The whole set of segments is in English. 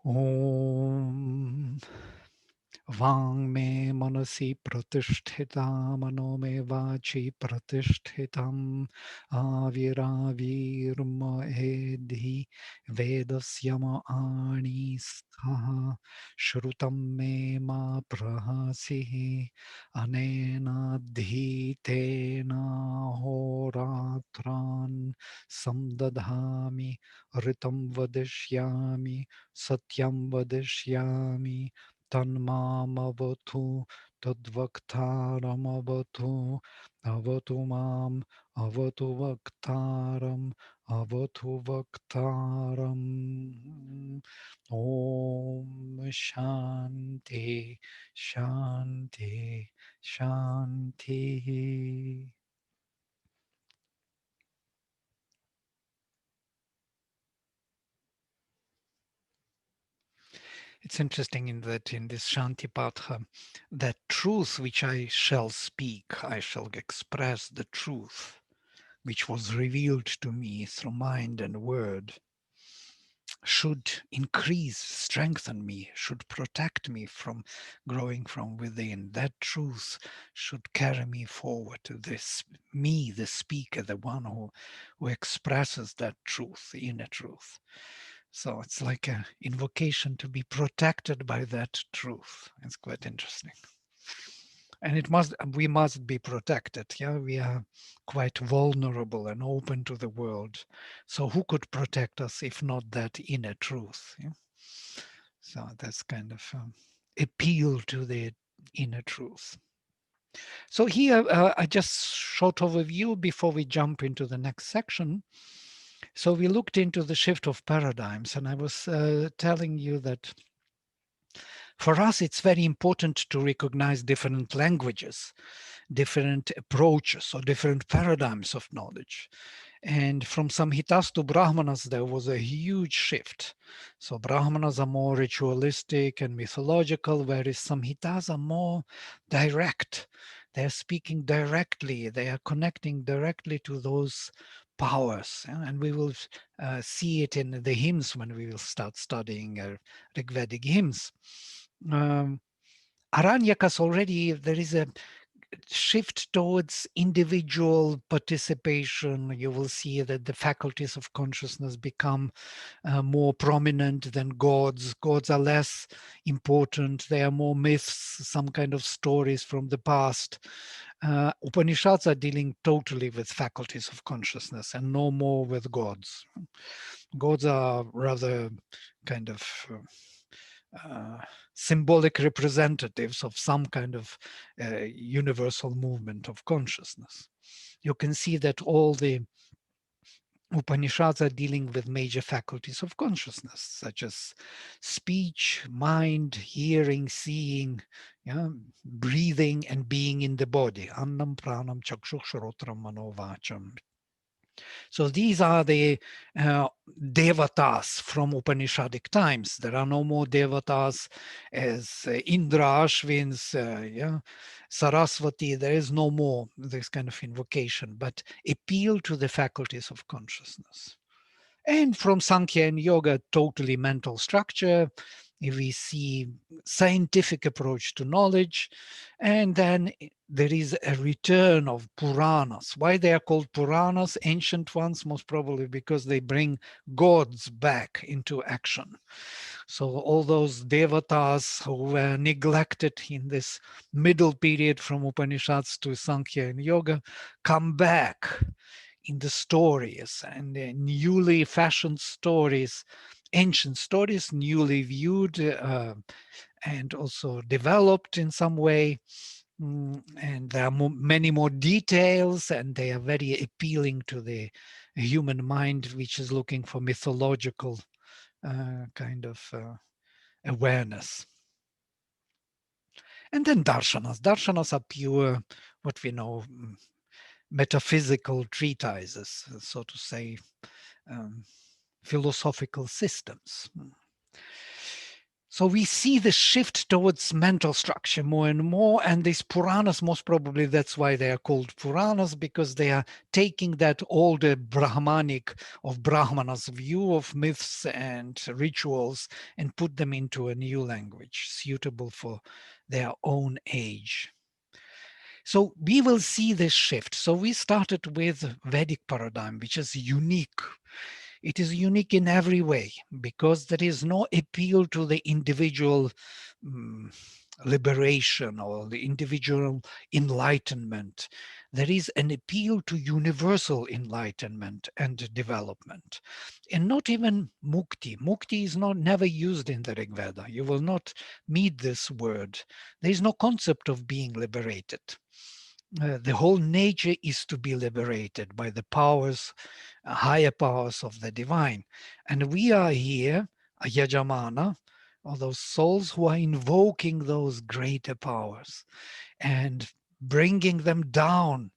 Om Vang me manasi pratishthitam mano me vachi pratishthitam aviravirma edhi vedasyama ani stha shrutam me ma prahasihi anena dhitena horatran samdadhami ritam vadishyami satyam vadishyami Tanmamavatu tadvaktaramavatu avatu mam avatu vaktaram avatu vaktaram Om Shanti Shanti Shanti. It's interesting in that in this Shantipatha, that truth which I shall speak, I shall express the truth which was revealed to me through mind and word, should increase, strengthen me, should protect me from growing from within. That truth should carry me forward to this, me, the speaker, the one who expresses that truth, the inner truth. So it's like an invocation to be protected by that truth. It's quite interesting. And we must be protected. Yeah, we are quite vulnerable and open to the world. So who could protect us if not that inner truth? Yeah? So that's kind of appeal to the inner truth. So here, I just short overview before we jump into the next section. So we looked into the shift of paradigms, and I was telling you that for us, it's very important to recognize different languages, different approaches, or different paradigms of knowledge. And from Samhitas to Brahmanas, there was a huge shift. So Brahmanas are more ritualistic and mythological, whereas Samhitas are more direct. They're speaking directly, they are connecting directly to those powers. And we will see it in the hymns when we will start studying Rigvedic hymns. Um, Aranyakas already, there is a shift towards individual participation. You will see that the faculties of consciousness become more prominent than gods. Gods are less important. They are more myths, some kind of stories from the past. Upanishads are dealing totally with faculties of consciousness and no more with gods. Gods are rather kind of symbolic representatives of some kind of universal movement of consciousness. You can see that all the Upanishads are dealing with major faculties of consciousness, such as speech, mind, hearing, seeing, yeah, breathing, and being in the body. Annam, pranam, chakshushrotram, manovacham. So these are the devatas from Upanishadic times. There are no more devatas as Indra, Ashwins, yeah, Saraswati. There is no more this kind of invocation, but appeal to the faculties of consciousness. And from Sankhya and Yoga, totally mental structure. If we see scientific approach to knowledge, and then there is a return of Puranas. Why they are called Puranas, ancient ones, most probably because they bring gods back into action. So all those devatas who were neglected in this middle period from Upanishads to Sankhya and Yoga come back in the stories, and the newly fashioned stories, ancient stories, newly viewed and also developed in some way. And there are many more details, and they are very appealing to the human mind, which is looking for mythological kind of awareness. And then darshanas. Darshanas are pure, what we know, metaphysical treatises, so to say, um, philosophical systems. So we see the shift towards mental structure more and more, and these Puranas, most probably that's why they are called Puranas, because they are taking that older Brahmanic of Brahmanas view of myths and rituals and put them into a new language suitable for their own age. So we will see this shift. So we started with Vedic paradigm, which is unique. It is unique in every way because there is no appeal to the individual um, liberation or the individual enlightenment. There is an appeal to universal enlightenment and development. And not even mukti. Mukti is not never used in the Rig Veda. You will not meet this word. There is no concept of being liberated. The whole nature is to be liberated by the powers, higher powers of the divine. And we are here, a Yajamana, or those souls who are invoking those greater powers and bringing them down.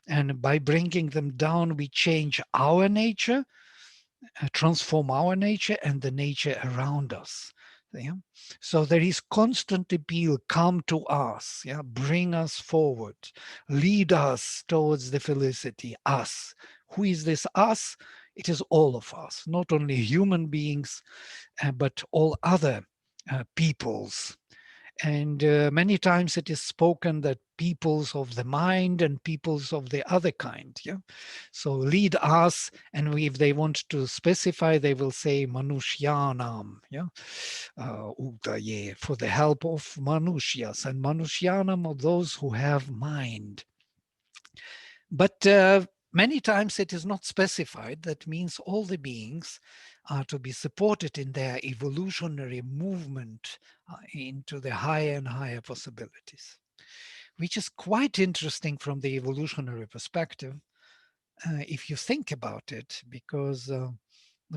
And by bringing them down, we change our nature, transform our nature and the nature around us. Yeah? So there is constant appeal, come to us, yeah? Bring us forward, lead us towards the felicity, us. Who is this us? It is all of us, not only human beings, but all other peoples. And many times it is spoken that peoples of the mind and peoples of the other kind. Yeah. So lead us, and if they want to specify, they will say Manushyanam. Yeah. Udaye, for the help of Manushyas. And Manushyanam are those who have mind. But many times it is not specified. That means all the beings are to be supported in their evolutionary movement into the higher and higher possibilities, which is quite interesting from the evolutionary perspective, if you think about it, because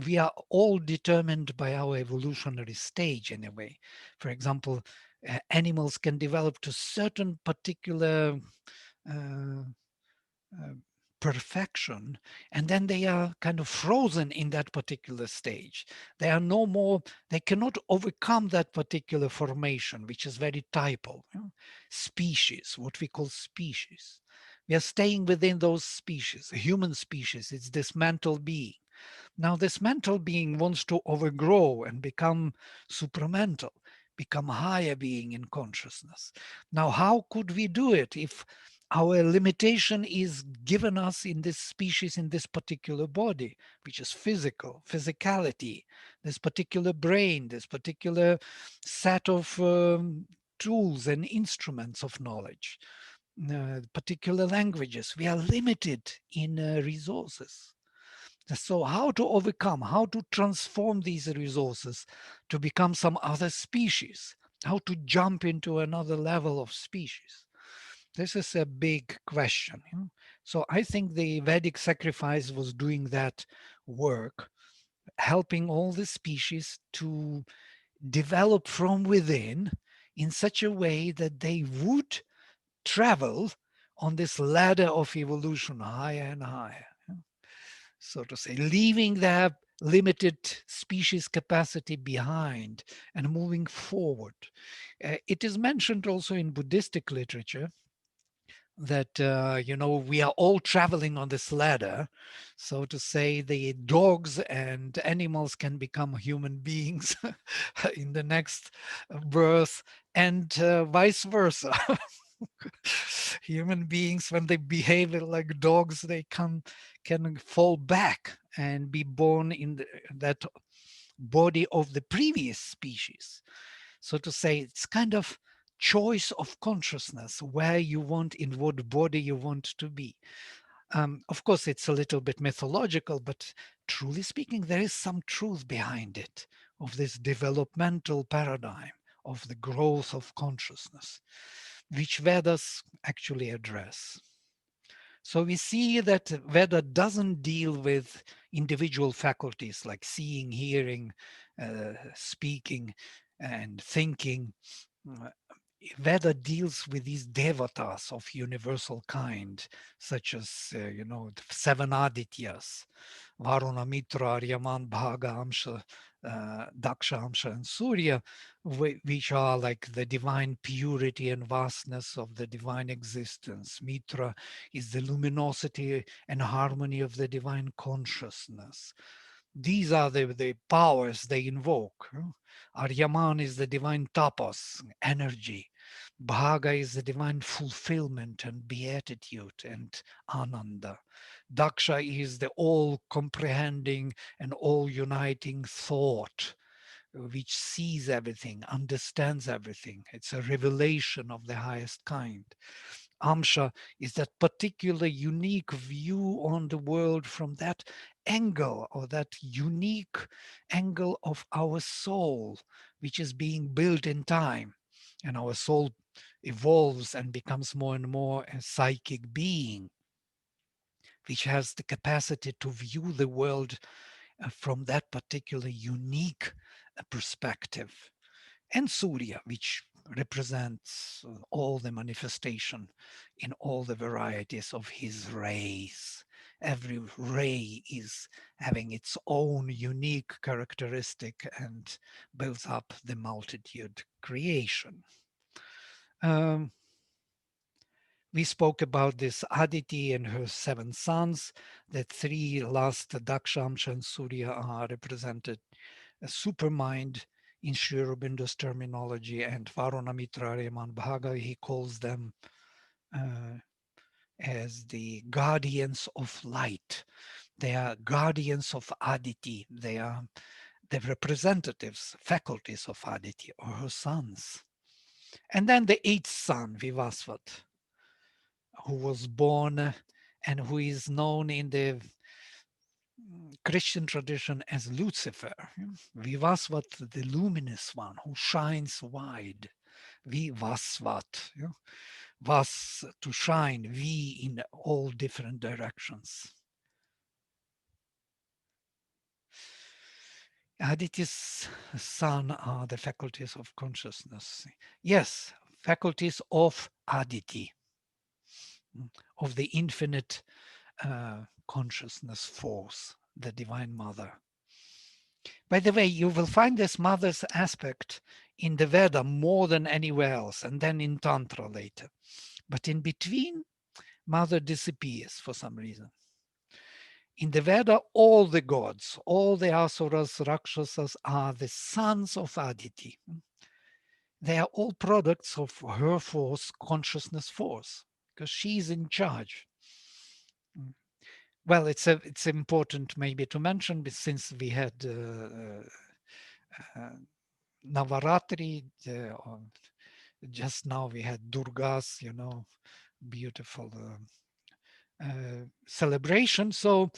we are all determined by our evolutionary stage in a way. For example, animals can develop to certain particular uh, uh, perfection, and then they are kind of frozen in that particular stage. They are no more, they cannot overcome that particular formation, which is very typal. Species, what we call species, we are staying within those species. A human species, it's this mental being. Now this mental being wants to overgrow and become supramental, become higher being in consciousness. Now how could we do it if our limitation is given us in this species, in this particular body, which is physical, physicality, this particular brain, this particular set of tools and instruments of knowledge, particular languages. We are limited in resources. So how to overcome, how to transform these resources to become some other species, how to jump into another level of species? This is a big question. So I think the Vedic sacrifice was doing that work, helping all the species to develop from within in such a way that they would travel on this ladder of evolution higher and higher, so to say, leaving their limited species capacity behind and moving forward. It is mentioned also in Buddhistic literature that we are all traveling on this ladder, so to say. The dogs and animals can become human beings in the next birth, and vice versa. Human beings, when they behave like dogs, they can fall back and be born in that body of the previous species. So to say, it's kind of choice of consciousness, where you want, in what body you want to be. Of course, it's a little bit mythological, but truly speaking, there is some truth behind it, of this developmental paradigm of the growth of consciousness, which Vedas actually address. So we see that Veda doesn't deal with individual faculties like seeing, hearing, speaking, and thinking. Uh, Veda deals with these devatas of universal kind, such as, the seven Adityas, Varuna, Mitra, Aryaman, Bhaga, Amsha, Daksha, Amsha, and Surya, which are like the divine purity and vastness of the divine existence. Mitra is the luminosity and harmony of the divine consciousness. These are the powers they invoke. Aryaman is the divine tapas, energy. Bhaga is the divine fulfillment and beatitude and ananda. Daksha is the all comprehending and all uniting thought, which sees everything, understands everything. It's a revelation of the highest kind. Amsha is that particular unique view on the world from that angle, or that unique angle of our soul, which is being built in time. And our soul evolves and becomes more and more a psychic being, which has the capacity to view the world from that particular unique perspective. And Surya, which represents all the manifestation in all the varieties of his rays. Every ray is having its own unique characteristic and builds up the multitude creation. Um, we spoke about this Aditi and her seven sons. The three last, Daksha, Amsha, and Surya, are represented as supermind in Sri Aurobindo's terminology, and Varuna Mitra Reman Bhaga, he calls them uh, as the guardians of light. They are guardians of Aditi. They are the representatives, faculties of Aditi, or her sons. And then the eighth son, Vivasvat, who was born and who is known in the Christian tradition as Lucifer. Vivasvat, the luminous one who shines wide. Vivasvat, vas to shine, V in all different directions. Aditi's son are the faculties of consciousness. Yes, faculties of Aditi, of the infinite consciousness force, the Divine Mother. By the way, you will find this mother's aspect in the Veda more than anywhere else, and then in Tantra later. But in between, mother disappears for some reason. In the Veda, all the gods, all the asuras, rakshasas are the sons of Aditi. They are all products of her force, consciousness force, because she's in charge. Well, it's important maybe to mention, since we had Navaratri, just now we had Durga's, beautiful celebration. So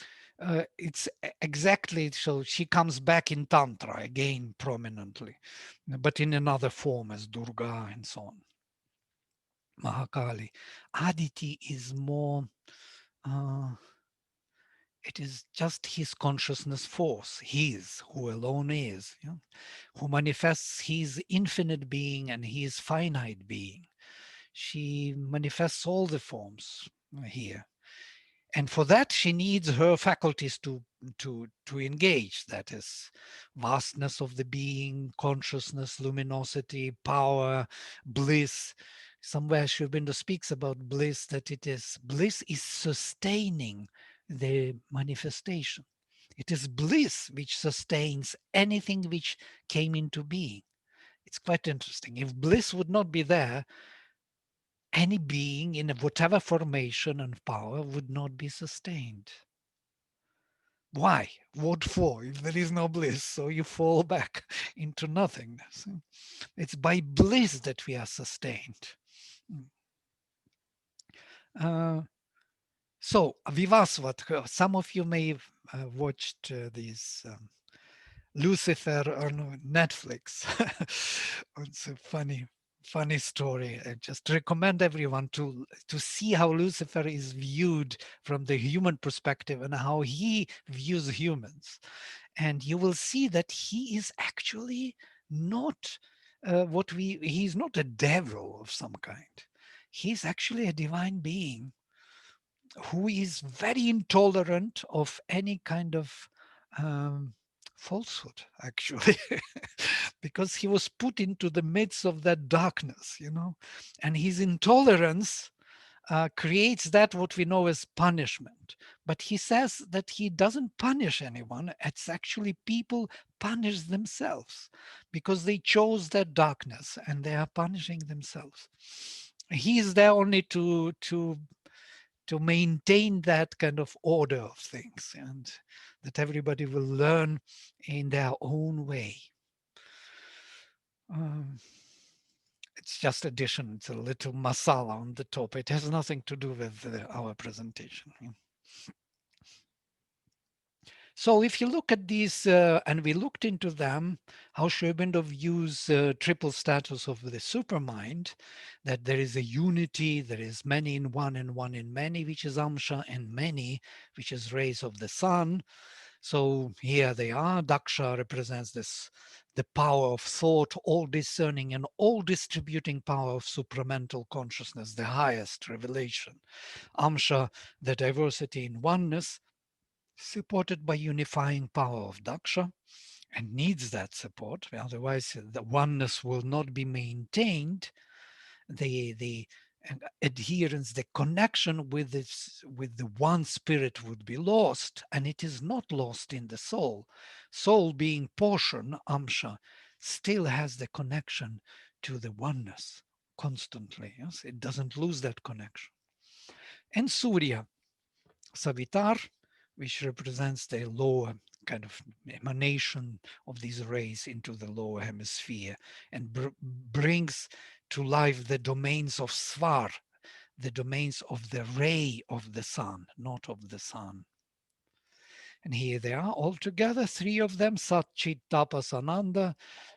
it's exactly, so she comes back in Tantra again prominently, but in another form as Durga and so on. Mahakali. Aditi is more, uh, it is just his consciousness force, his, who alone is, who manifests his infinite being and his finite being. She manifests all the forms here. And for that, she needs her faculties to engage. That is vastness of the being, consciousness, luminosity, power, bliss. Somewhere Sri Aurobindo speaks about bliss, that bliss is sustaining the manifestation. It is bliss which sustains anything which came into being. It's quite interesting. If bliss would not be there, any being in whatever formation and power would not be sustained. Why? What for? If there is no bliss, so you fall back into nothingness. It's by bliss that we are sustained. So, Vivasvat, some of you may have watched these Lucifer on Netflix. It's a funny story. I just recommend everyone to see how Lucifer is viewed from the human perspective and how he views humans. And you will see that he is actually not he's not a devil of some kind. He's actually a divine being who is very intolerant of any kind of um, falsehood, actually, because he was put into the midst of that darkness, and his intolerance creates that what we know as punishment. But he says that he doesn't punish anyone. It's actually people punish themselves because they chose that darkness and they are punishing themselves. He is there only to maintain that kind of order of things, and that everybody will learn in their own way. Um, it's just addition. It's a little masala on the top. It has nothing to do with our presentation. So if you look at these, and we looked into them, how Sri Aurobindo views triple status of the supermind, that there is a unity, there is many in one and one in many, which is Amsha, and many, which is rays of the sun. So here they are. Daksha represents the power of thought, all discerning and all distributing power of supramental consciousness, the highest revelation. Amsha, the diversity in oneness, supported by unifying power of Daksha, and needs that support. Otherwise, the oneness will not be maintained. The adherence, the connection with the one spirit would be lost, and it is not lost in the soul. Soul being portion, Amsha, still has the connection to the oneness constantly. Yes, it doesn't lose that connection. And Surya, Savitar, which represents the lower kind of emanation of these rays into the lower hemisphere and brings to life the domains of Svar, the domains of the ray of the sun, not of the sun. And here they are all together, three of them, Sat Chit Tapas Ananda,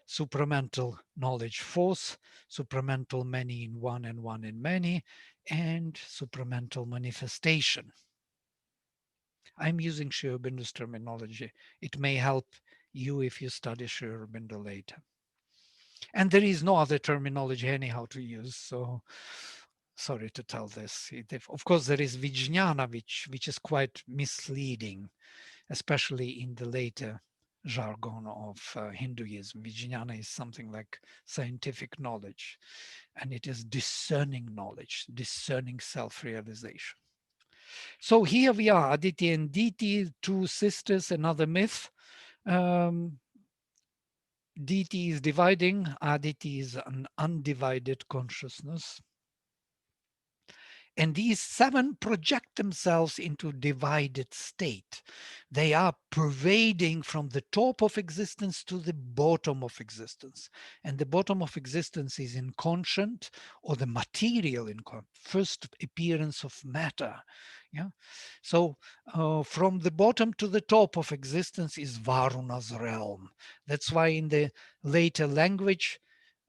supramental knowledge force, supramental many in one and one in many, and supramental manifestation. I'm using Sri Aurobindo's terminology. It may help you if you study Sri Aurobindo later. And there is no other terminology anyhow to use, so sorry to tell this. Of course, there is Vijnana, which is quite misleading, especially in the later jargon of Hinduism. Vijnana is something like scientific knowledge, and it is discerning knowledge, discerning self-realization. So here we are, Aditi and Diti, two sisters, another myth. Um, Diti is dividing, Aditi is an undivided consciousness. And these seven project themselves into divided state. They are pervading from the top of existence to the bottom of existence. And the bottom of existence is inconscient, or the material first appearance of matter. Yeah. So from the bottom to the top of existence is Varuna's realm. That's why in the later language,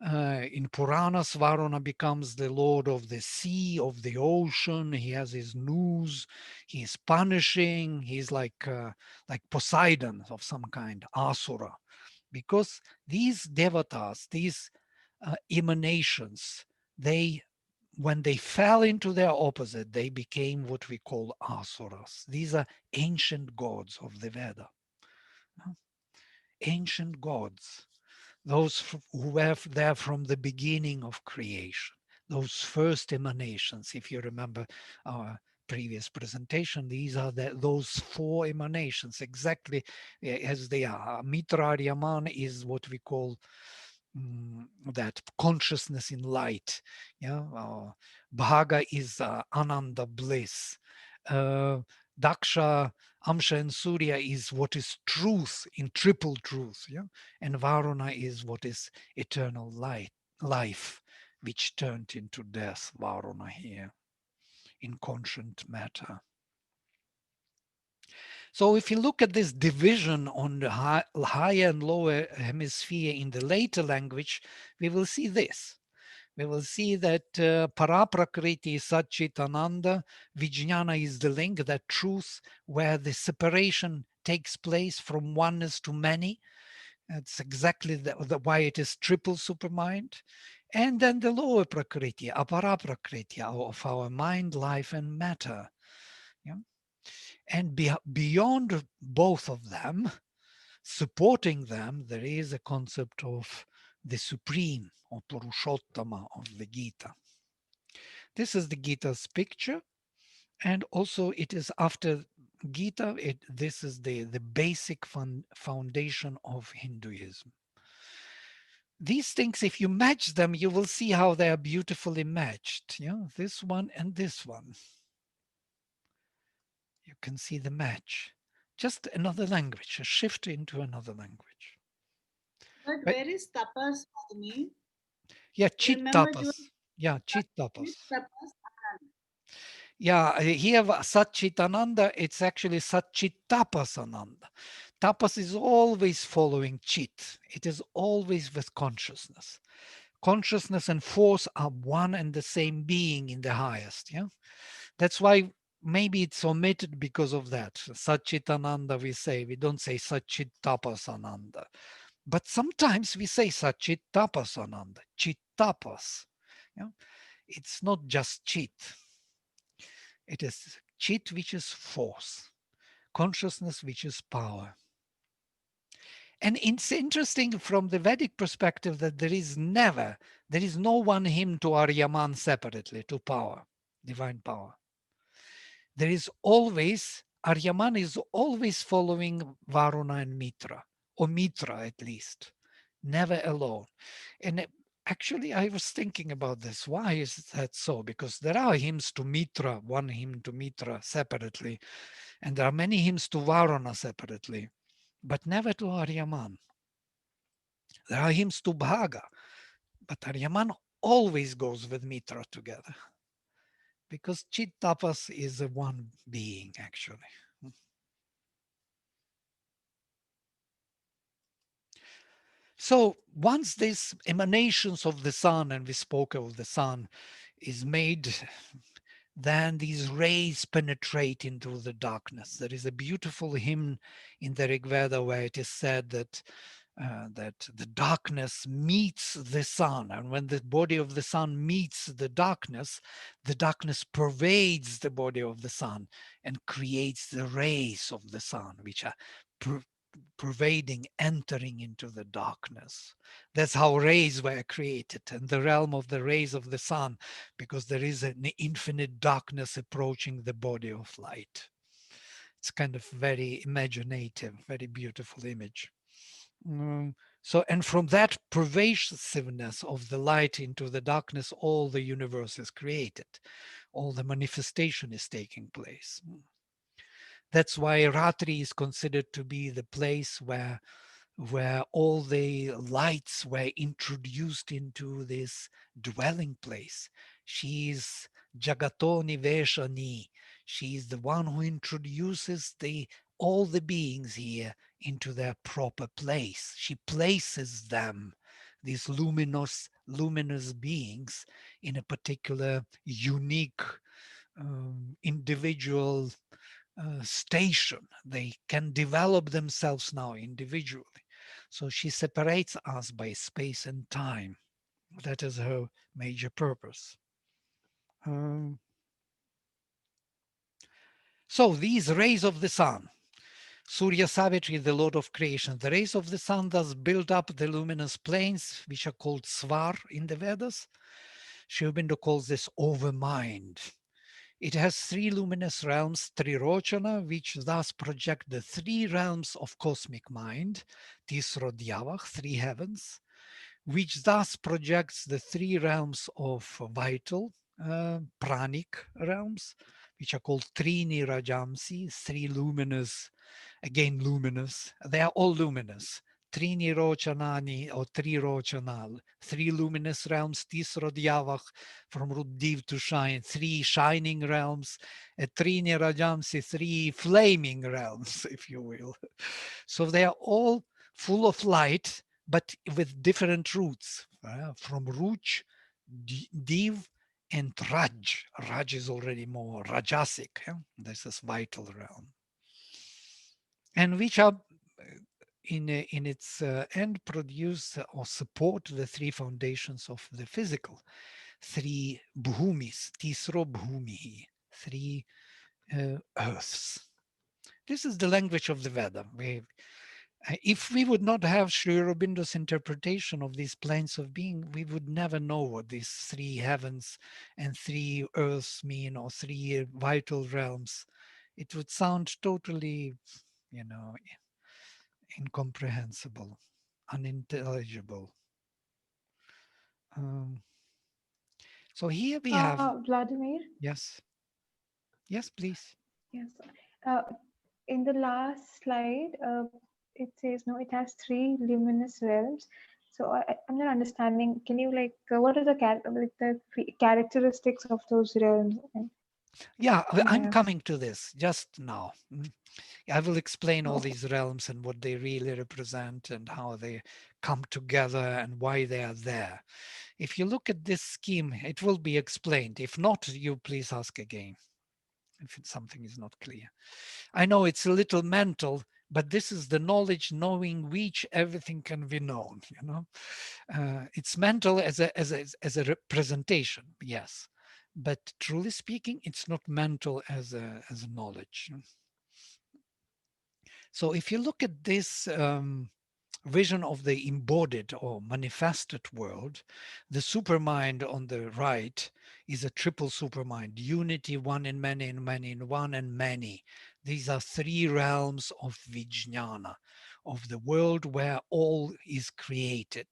in Puranas, Varuna becomes the lord of the sea, of the ocean. He has his noose. He's punishing. He's like Poseidon of some kind, Asura, because these devatas, these emanations, they when they fell into their opposite, they became what we call asuras. These are ancient gods of the Veda. Ancient gods, those who were there from the beginning of creation, those first emanations. If you remember our previous presentation, these are those four emanations, exactly as they are. Mitra Aryaman is what we call that consciousness in light. Yeah, Bhaga is Ananda bliss. Daksha, Amsha, and Surya is what is truth in triple truth. Yeah, and Varuna is what is eternal life, which turned into death. Varuna here in conscient matter. So if you look at this division on the higher and lower hemisphere in the later language, we will see this. We will see that Paraprakriti is Satchitananda, Vijnana is the link, that truth where the separation takes place from oneness to many. That's exactly why it is triple supermind. And then the lower Prakriti, Aparaprakriti, of our mind, life, and matter. Yeah? And beyond both of them, Supporting them, there is a concept of the supreme or Purushottama of the Gita. This is the Gita's picture, and also it is after Gita, this is the basic foundation of Hinduism. These things, if you match them, you will see how they are beautifully matched. Yeah, this one and this one. You can see the match. Just another language, a shift into another language. But Right? where is tapas, Padmi? Yeah, I chit remember you tapas. Yeah, chit tapas. with tapas. Anand. Yeah, here Satchitananda, it's actually Satchitapasananda. Tapas is always following chit. It is always with consciousness. Consciousness and force are one and the same being in the highest. Yeah, that's why maybe it's omitted because of that. Satchitananda, we say, we don't say Satchitapasananda. But sometimes we say Satchitapasananda, Chittapas. Yeah? It's not just chit. It is chit, which is force, consciousness, which is power. And it's interesting from the Vedic perspective that there is no one hymn to Aryaman separately, to power, divine power. There is always, Aryaman is always following Varuna and Mitra, or Mitra at least, never alone. And actually, I was thinking about this. Why is that so? Because there are hymns to Mitra, one hymn to Mitra separately, and there are many hymns to Varuna separately, but never to Aryaman. There are hymns to Bhaga, but Aryaman always goes with Mitra together because Chit Tapas is a one being actually. So once these emanations of the sun, and we spoke of the sun, is made, then these rays penetrate into the darkness. There is a beautiful hymn in the Rig Veda where it is said that the darkness meets the sun, and when the body of the sun meets the darkness pervades the body of the sun and creates the rays of the sun, which are pervading, entering into the darkness. That's how rays were created, and the realm of the rays of the sun, because there is an infinite darkness approaching the body of light. It's kind of very imaginative, very beautiful image. So, and from that pervasiveness of the light into the darkness, all the universe is created, all the manifestation is taking place. That's why Ratri is considered to be the place where all the lights were introduced into this dwelling place. She is Jagatoni Veshani. She is the one who introduces all the beings here into their proper place. She places them, these luminous beings, in a particular unique individual station. They can develop themselves now individually. So she separates us by space and time. That is her major purpose. Um, so these rays of the sun, Surya Savitri, the Lord of creation, the rays of the sun thus build up the luminous planes, which are called Svar in the Vedas. Sri Aurobindo calls this overmind. It has three luminous realms, Trirochana, which thus project the three realms of cosmic mind, Tisrodhyavah, three heavens, which thus projects the three realms of vital, pranic realms, which are called Trini Rajamsi, three luminous, again luminous. They are all luminous. Trini Rochanani or Trirochanal, three luminous realms, Tisrodhyavah, from Ruddiv to shine, three shining realms, Trini Rajamsi, three flaming realms, if you will. So they are all full of light, but with different roots, from Ruch, Div, and Raj. Raj is already more Rajasic. This is vital realm. And which are in its end produce or support the three foundations of the physical, three bhumis, tisro bhumi, three earths. This is the language of the Veda. If we would not have Sri Aurobindo's interpretation of these planes of being, we would never know what these three heavens and three earths mean, or three vital realms. It would sound totally, you know, incomprehensible, unintelligible. Um, so here we have, Vladimir, yes, yes, please. yes. Uh, in the last slide, it says no, it has three luminous realms. So I'm not understanding. Can you like what are the characteristics of those realms? Yeah, Can I I'm ask? coming to this just now. I will explain all these realms and what they really represent and how they come together and why they are there. If you look at this scheme, it will be explained. If not, you please ask again if something is not clear. I know it's a little mental, but this is the knowledge knowing which everything can be known. It's mental as a representation, yes, but truly speaking, it's not mental as a knowledge. So if you look at this vision of the embodied or manifested world, the supermind on the right is a triple supermind: unity, one in many, and many in one, and many. These are three realms of Vijnana, of the world where all is created,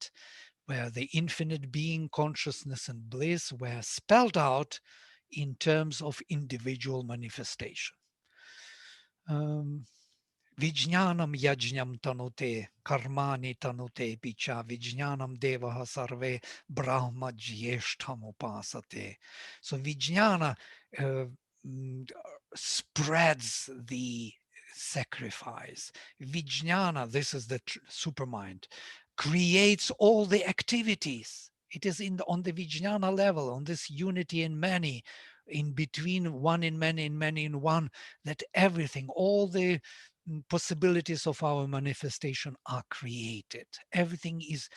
where the infinite being, consciousness, and bliss were spelled out in terms of individual manifestation. Um, Vijnanam yajnam tanute, karmani tanute picha, Vijnanam devaha sarve, brahma jyeshtham upasate. So Vijnana uh, mm, spreads the sacrifice. Vijnana, this is the supermind, creates all the activities. It is on the Vijnana level, on this unity in many, in between one in many, in many in one, that everything, all the possibilities of our manifestation are created. Everything is,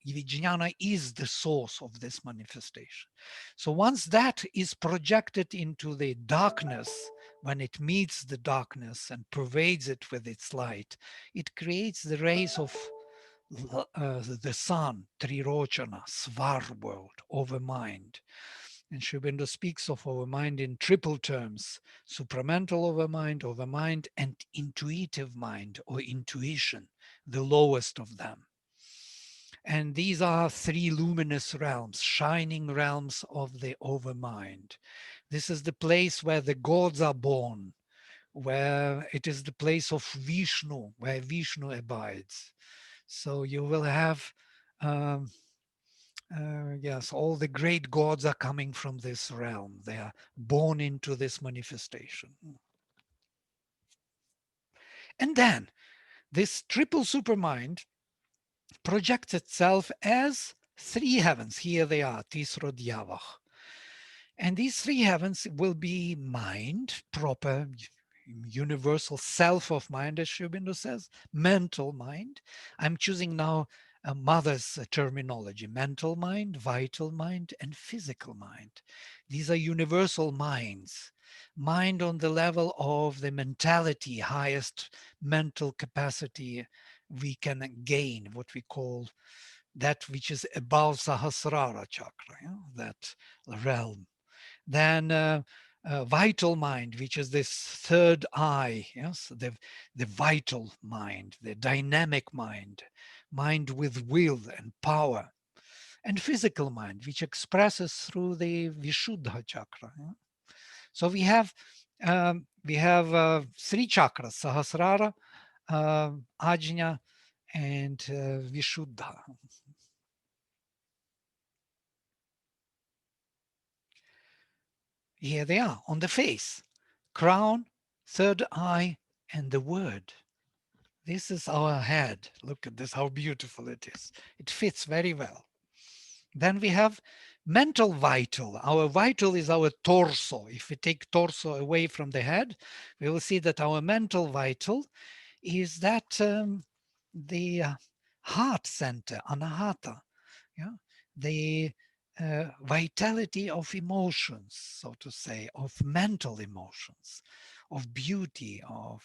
Vijnana is the source of this manifestation. So once that is projected into the darkness, when it meets the darkness and pervades it with its light, it creates the rays of the sun, Trirochana, Svar world, over mind. And Sri Aurobindo speaks of our mind in triple terms: supramental over mind, and intuitive mind or intuition, the lowest of them. And these are three luminous realms, shining realms of the overmind. This is the place where the gods are born, where it is the place of Vishnu, where Vishnu abides. So you will have, um, yes, all the great gods are coming from this realm. They are born into this manifestation. And then this triple supermind projects itself as three heavens. Here they are, Tisro Dyavach. And these three heavens will be mind, proper, universal self of mind, as Sri Aurobindo says, mental mind. I'm choosing now a mother's terminology: mental mind, vital mind, and physical mind. These are universal minds. Mind on the level of the mentality, highest mental capacity we can gain, what we call that which is above Sahasrara chakra, that realm. Then vital mind, which is this third eye, yes, the vital mind, the dynamic mind, mind with will and power. And physical mind, which expresses through the Vishuddha chakra. So we have three chakras: Sahasrara, Ajna, and Vishuddha. Here they are on the face: crown, third eye, and the word. This is our head. Look at this, how beautiful it is. It fits very well. Then we have mental vital. Our vital is our torso. If we take torso away from the head, we will see that our mental vital is that the heart center, anahata. Yeah, the vitality of emotions, so to say, of mental emotions, of beauty, of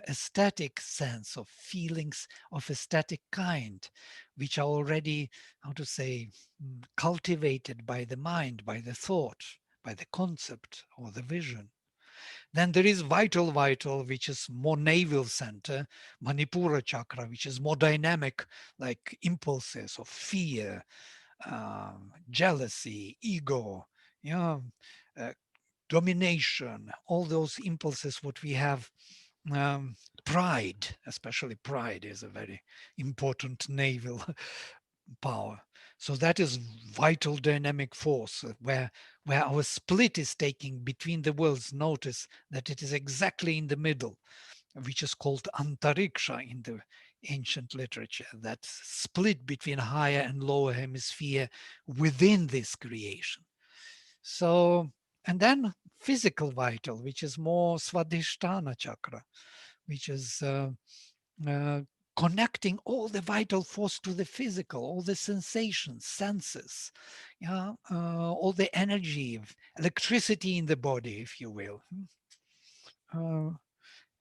aesthetic sense, of feelings of aesthetic kind, which are already, how to say, cultivated by the mind, by the thought, by the concept or the vision. Then there is vital, which is more navel center, Manipura chakra, which is more dynamic, like impulses of fear, jealousy, ego, you know, uh, domination, all those impulses, what we have, um, pride, especially pride is a very important naval power. So that is vital dynamic force where our split is taking between the worlds. Notice that it is exactly in the middle, which is called antariksha in the ancient literature, that split between higher and lower hemisphere within this creation. So, and then physical vital, which is more Swadhisthana chakra, which is uh, connecting all the vital force to the physical, all the sensations, senses, yeah, all the energy, electricity in the body, if you will. Uh,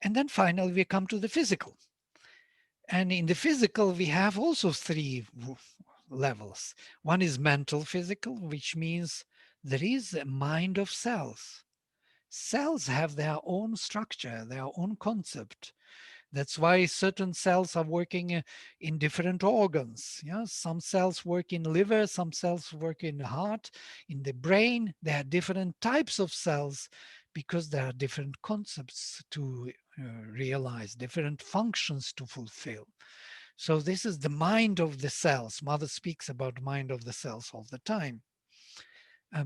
and then finally, we come to the physical. And in the physical, we have also three levels. One is mental physical, which means there is a mind of cells. Cells have their own structure, their own concept. That's why certain cells are working in different organs. Yeah, some cells work in liver, some cells work in the heart, in the brain. There are different types of cells because there are different concepts to realize, different functions to fulfill. So this is the mind of the cells. Mother speaks about mind of the cells all the time.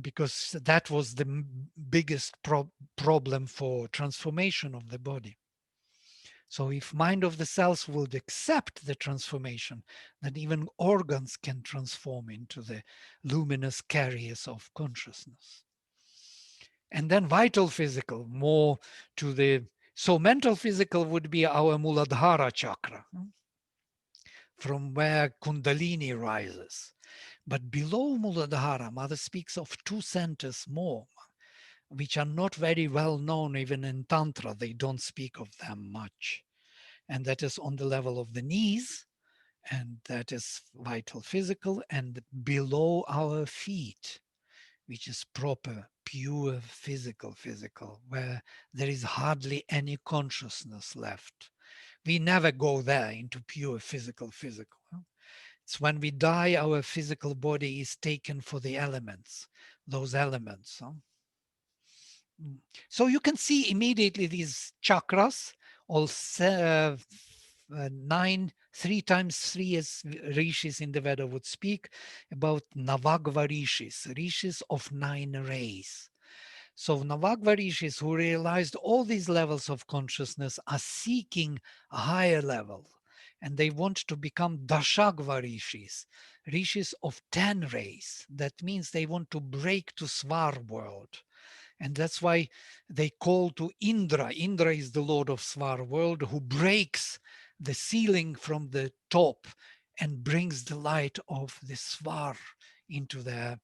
Because that was the biggest problem for transformation of the body. So if mind of the cells would accept the transformation, then even organs can transform into the luminous carriers of consciousness. And then vital physical, more to the, so mental physical would be our Muladhara chakra, from where Kundalini rises. But below Muladhara, Mother speaks of two centers more, which are not very well known even in Tantra. They don't speak of them much. And that is on the level of the knees, and that is vital physical, and below our feet, which is proper, pure physical, where there is hardly any consciousness left. We never go there into pure physical. It's when we die, our physical body is taken for the elements, those elements. So you can see immediately these chakras, all nine, 3 times 3 as rishis in the Veda would speak about Navagva rishis, rishis of 9 rays. So Navagva rishis who realized all these levels of consciousness are seeking a higher level. And they want to become Dashagva rishis, rishis of 10 rays. That means they want to break to Svar world. And that's why they call to Indra. Indra is the lord of Svar world who breaks the ceiling from the top and brings the light of the Svar into their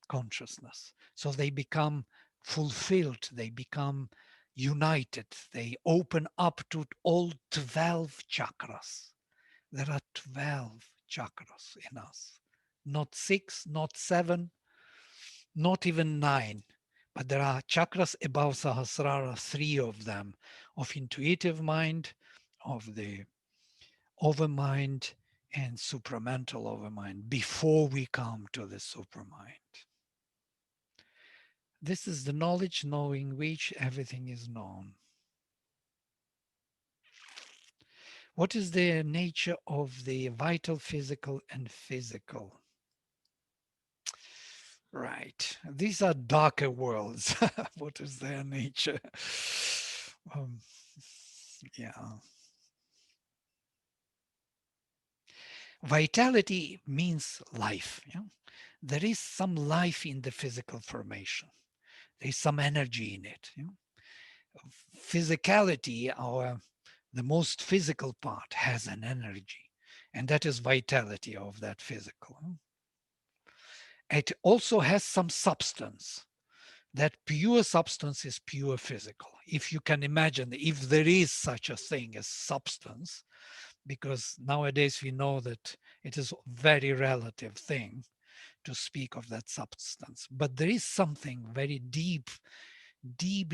consciousness. So they become fulfilled, they become united, they open up to all 12 chakras. There are 12 chakras in us, not 6, not 7, not even 9. But there are chakras above Sahasrara, 3 of them, of intuitive mind, of the overmind, and supramental overmind, before we come to the supermind. This is the knowledge knowing which everything is known. What is the nature of the vital, physical, and physical? Right. These are darker worlds. What is their nature? Um, yeah. Vitality means life. Yeah? There is some life in the physical formation. There is some energy in it. Yeah? Physicality, the most physical part, has an energy, and that is vitality of that physical. it also has some substance. That pure substance is pure physical. If you can imagine, if there is such a thing as substance, because nowadays we know that it is a very relative thing to speak of that substance. But there is something very deep, deep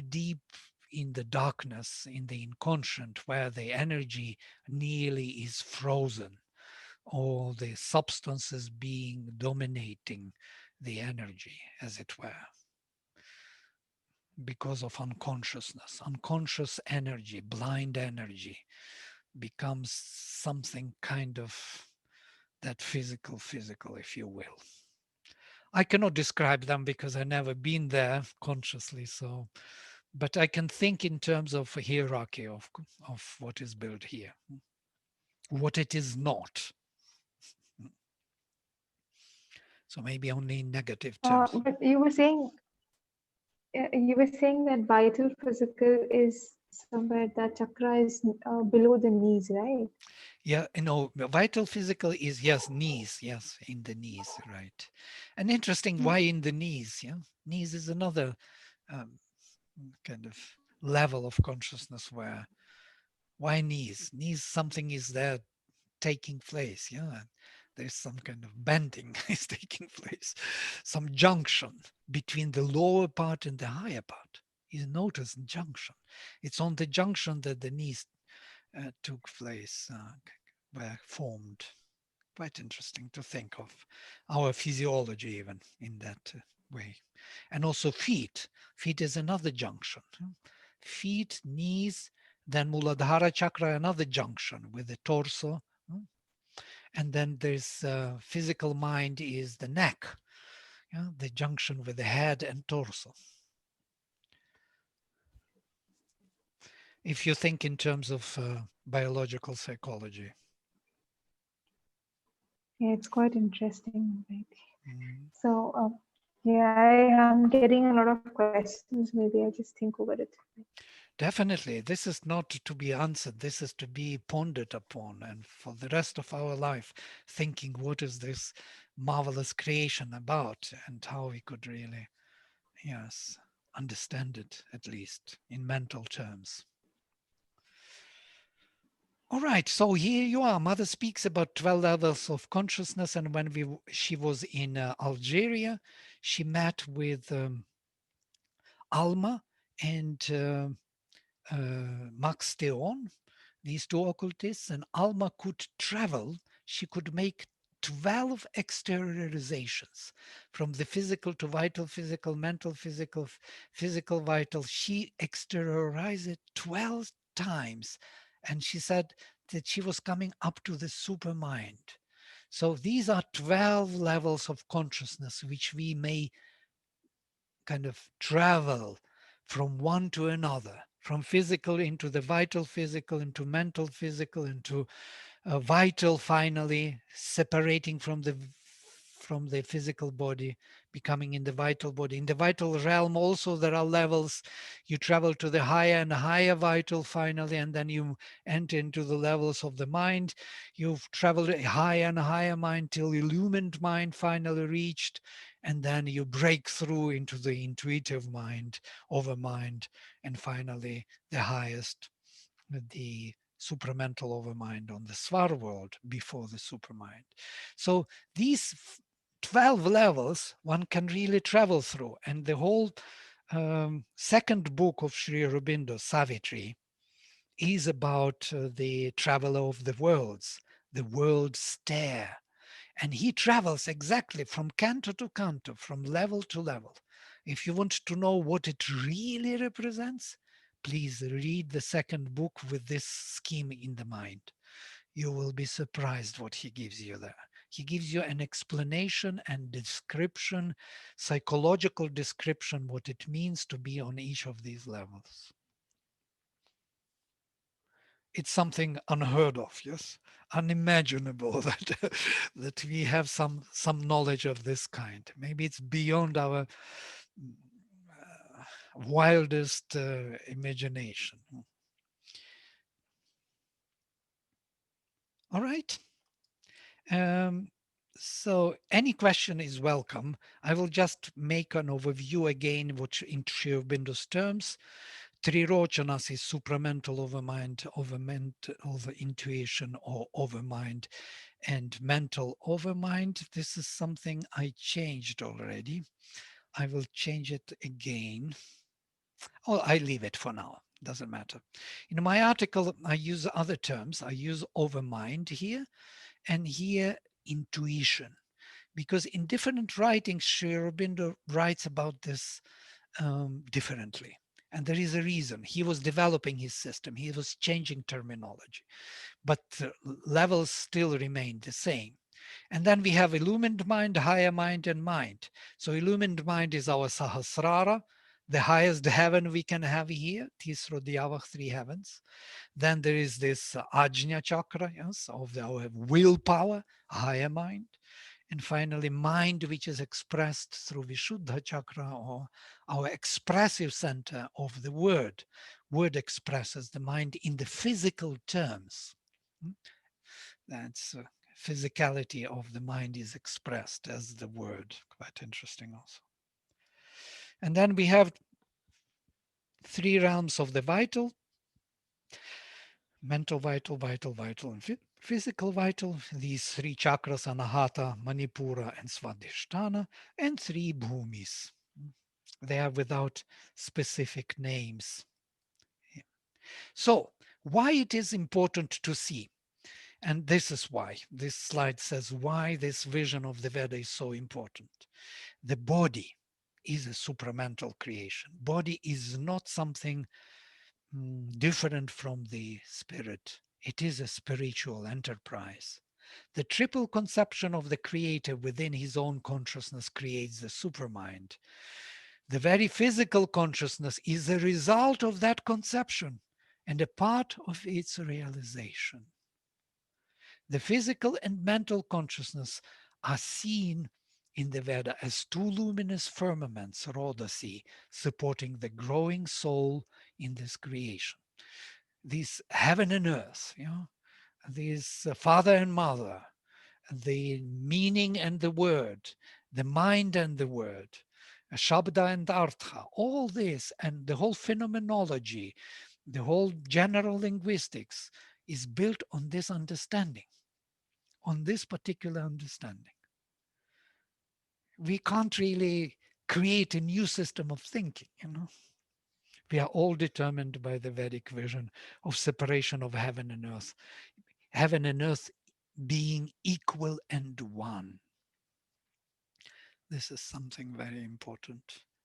in the darkness, in the inconscient, where the energy nearly is frozen, or the substances being dominating the energy, as it were, because of unconsciousness. Unconscious energy, blind energy, becomes something kind of that physical, if you will. I cannot describe them because I've never been there consciously. So, but I can think in terms of a hierarchy of what is built here, what it is not. So maybe only in negative terms. But you were saying that vital physical is somewhere that chakra is below the knees, right? Yeah, vital physical is, yes, knees, yes, in the knees, right. And interesting, Mm. why in the knees? Yeah, knees is another um, kind of level of consciousness where, why knees? Knees, something is there taking place. Yeah, there's some kind of bending is taking place, some junction between the lower part and the higher part. You notice junction. It's on the junction that the knees took place, were formed. Quite interesting to think of our physiology even in that way. And also feet. Feet is another junction. Feet, knees, then Muladhara chakra, another junction with the torso. And then there's physical mind is the neck, the junction with the head and torso. If you think in terms of biological psychology. Yeah, it's quite interesting. Right? Mm. So, yeah, I am getting a lot of questions. Maybe I just think over it. Definitely, this is not to be answered. This is to be pondered upon, and for the rest of our life, thinking what is this marvelous creation about, and how we could really, yes, understand it at least in mental terms. All right, so here you are. Mother speaks about 12 levels of consciousness, and when she was in Algeria, she met with Alma and Max Theon, these two occultists, and Alma could travel. She could make 12 exteriorizations from the physical to vital, physical, mental, physical, physical, vital. She exteriorized it 12 times. And she said that she was coming up to the super mind. So these are 12 levels of consciousness which we may kind of travel from one to another, from physical into the vital physical, into mental physical, into vital finally, separating from the physical body, becoming in the vital body. In the vital realm also there are levels. You travel to the higher and higher vital finally, and then you enter into the levels of the mind. You've traveled a higher and higher mind till illumined mind finally reached, and then you break through into the intuitive mind, overmind, and finally the highest, the supramental overmind on the Svar world before the supermind. So these 12 levels one can really travel through. And the whole second book of Sri Aurobindo, Savitri, is about the traveler of the worlds, the world stare. And he travels exactly from canto to canto, from level to level. If you want to know what it really represents, please read the second book with this scheme in the mind. You will be surprised what he gives you there. He gives you an explanation and description, psychological description, what it means to be on each of these levels. It's something unheard of, yes, unimaginable that that we have some knowledge of this kind. Maybe it's beyond our wildest imagination. All right. So any question is welcome. I will just make an overview again, which in Sri Aurobindo's terms, Trirochanas is supramental over mind, over intuition, or over mind, and mental over mind. This is something I changed already. I will change it again. Oh, I leave it for now. Doesn't matter. In my article, I use other terms. I use over mind here, and here intuition, because in different writings, Sri Aurobindo writes about this differently. And there is a reason. He was developing his system. He was changing terminology, but levels still remain the same. And then we have illumined mind, higher mind, and mind. So illumined mind is our Sahasrara, the highest heaven we can have here, Tisro Diyavah, three heavens. Then there is this Ajna chakra, yes, of our willpower, higher mind. And finally, mind, which is expressed through Vishuddha chakra, or our expressive center of the word. Word expresses the mind in the physical terms. That's physicality of the mind is expressed as the word. Quite interesting also. And then we have three realms of the vital: mental vital, vital, and physical vital. These three chakras: Anahata, Manipura, and Svadhisthana, and three bhumis. They are without specific names. So why it is important to see, and this is why this slide says why this vision of the Veda is so important. The body is a supramental creation. Body is not something different from the spirit. It is a spiritual enterprise. The triple conception of the creator within his own consciousness creates the supermind. The very physical consciousness is a result of that conception and a part of its realization. The physical and mental consciousness are seen in the Veda as two luminous firmaments, Rodasi, supporting the growing soul in this creation. These heaven and earth, these father and mother, the meaning and the word, the mind and the word, Shabda and Artha, all this and the whole phenomenology, the whole general linguistics is built on this understanding, on this particular understanding. We can't really create a new system of thinking. We are all determined by the Vedic vision of separation of heaven and earth being equal and one. This is something very important.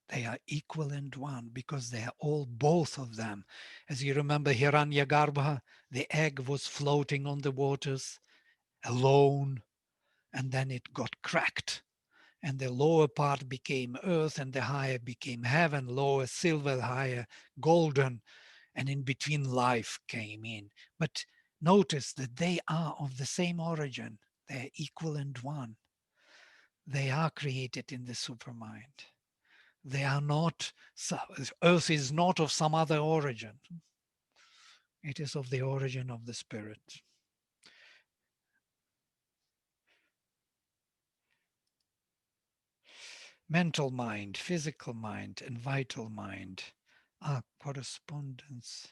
They are equal and one because they are all, both of them. As you remember, Hiranyagarbha, the egg was floating on the waters alone, and then it got cracked. And the lower part became earth, and the higher became heaven, lower silver, higher golden, and in between life came in. But notice that they are of the same origin. They're equal and one. They are created in the supermind. They are not, earth is not of some other origin. It is of the origin of the spirit. Mental mind, physical mind, and vital mind are correspondence